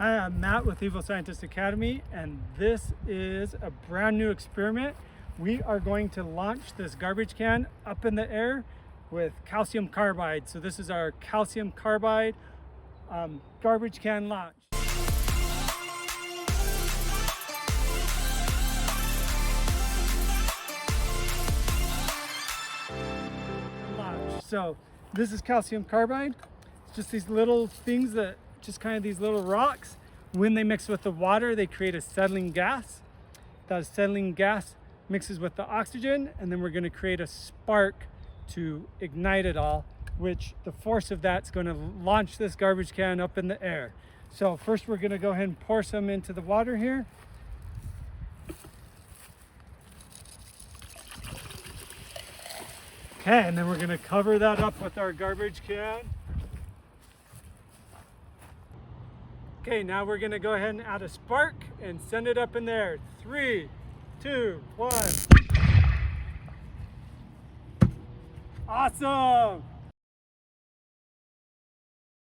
Hi, I'm Matt with Evil Scientist Academy, and this is a brand new experiment. We are going to launch this garbage can up in the air with calcium carbide. So this is our calcium carbide garbage can launch. So this is calcium carbide. It's just these little things that just kind of these little rocks. When they mix with the water, they create acetylene gas. That acetylene gas mixes with the oxygen, and then we're going to create a spark to ignite it all, which the force of that's going to launch this garbage can up in the air. So first we're going to go ahead and pour some into the water here. Okay, and then we're going to cover that up with our garbage can. Okay, now we're going to go ahead and add a spark and send it up in there. 3, 2, 1. Awesome!